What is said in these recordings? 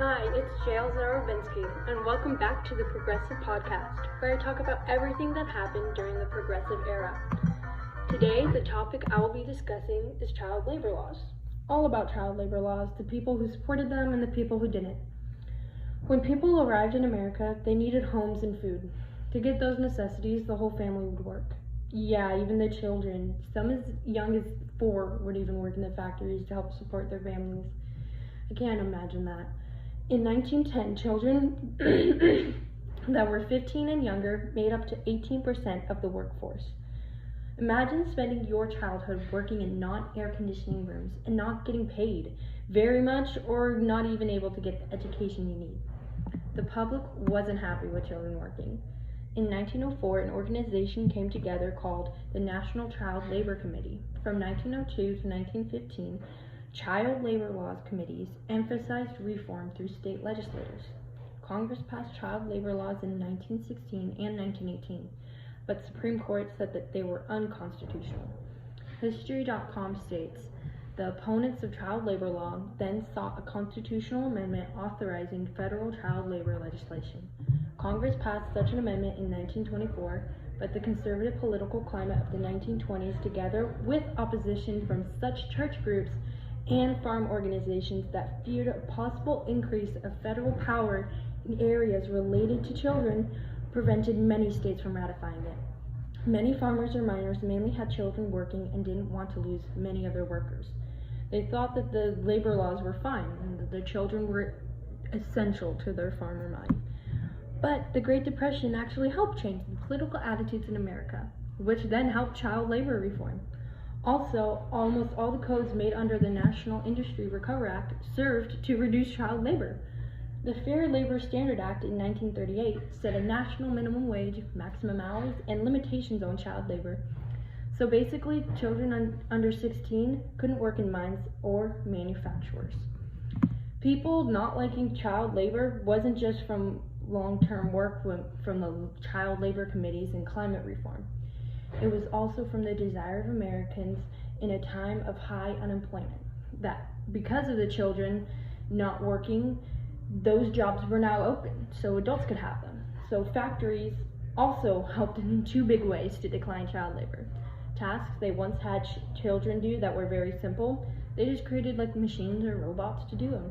Hi, it's Jael Zarovinsky, and welcome back to the Progressive Podcast, where I talk about everything that happened during the Progressive era. Today, the topic I will be discussing is child labor laws. All about child labor laws, the people who supported them and the people who didn't. When people arrived in America, they needed homes and food. To get those necessities, the whole family would work. Yeah, even the children. Some as young as 4 would even work in the factories to help support their families. I can't imagine that. In 1910, children that were 15 and younger made up to 18% of the workforce. Imagine spending your childhood working in non-air conditioning rooms and not getting paid very much or not even able to get the education you need. The public wasn't happy with children working. In 1904, an organization came together called the National Child Labor Committee. From 1902 to 1915, child labor laws committees emphasized reform through state legislators. Congress passed child labor laws in 1916 and 1918, but the Supreme Court said that they were unconstitutional. History.com states, the opponents of child labor law then sought a constitutional amendment authorizing federal child labor legislation. Congress passed such an amendment in 1924, but the conservative political climate of the 1920s, together with opposition from such church groups and farm organizations that feared a possible increase of federal power in areas related to children, prevented many states from ratifying it. Many farmers or miners mainly had children working and didn't want to lose many of their workers. They thought that the labor laws were fine and that the children were essential to their farm or mine. But the Great Depression actually helped change the political attitudes in America, which then helped child labor reform. Also, almost all the codes made under the National Industry Recovery Act served to reduce child labor. The Fair Labor Standard Act in 1938 set a national minimum wage, maximum hours, and limitations on child labor. So basically, children under 16 couldn't work in mines or manufacturers. People not liking child labor wasn't just from long-term work from the child labor committees and climate reform. It was also from the desire of Americans in a time of high unemployment, that because of the children not working, those jobs were now open, so adults could have them. So factories also helped in 2 big ways to decline child labor. Tasks they once had children do that were very simple, they just created like machines or robots to do them.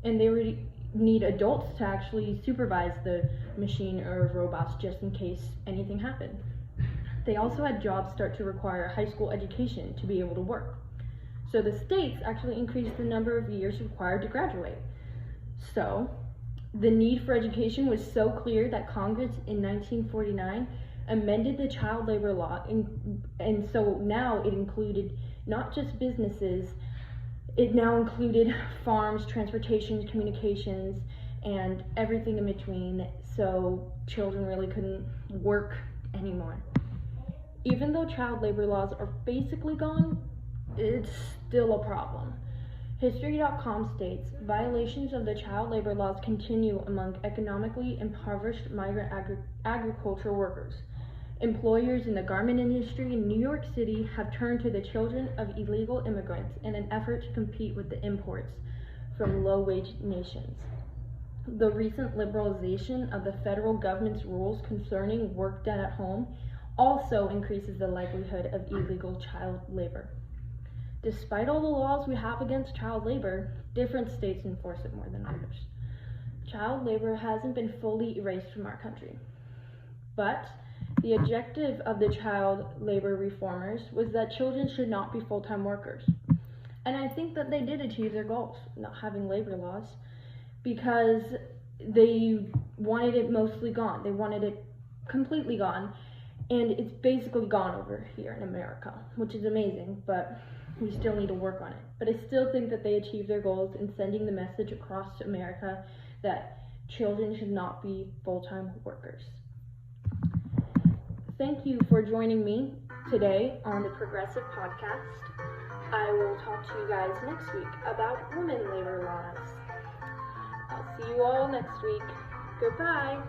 And they would need adults to actually supervise the machine or robots just in case anything happened. They also had jobs start to require a high school education to be able to work. So the states actually increased the number of years required to graduate. So the need for education was so clear that Congress in 1949 amended the child labor law, and so now it included not just businesses, it now included farms, transportation, communications, and everything in between, so children really couldn't work anymore. Even though child labor laws are basically gone, it's still a problem. History.com states, violations of the child labor laws continue among economically impoverished migrant agriculture workers. Employers in the garment industry in New York City have turned to the children of illegal immigrants in an effort to compete with the imports from low-wage nations. The recent liberalization of the federal government's rules concerning work done at home also increases the likelihood of illegal child labor. Despite all the laws we have against child labor, different states enforce it more than others. Child labor hasn't been fully erased from our country, but the objective of the child labor reformers was that children should not be full-time workers. And I think that they did achieve their goals, not having labor laws, because they wanted it mostly gone. They wanted it completely gone. And it's basically gone over here in America, which is amazing, but we still need to work on it. But I still think that they achieved their goals in sending the message across America that children should not be full-time workers. Thank you for joining me today on the Progressive Podcast. I will talk to you guys next week about women labor laws. I'll see you all next week. Goodbye.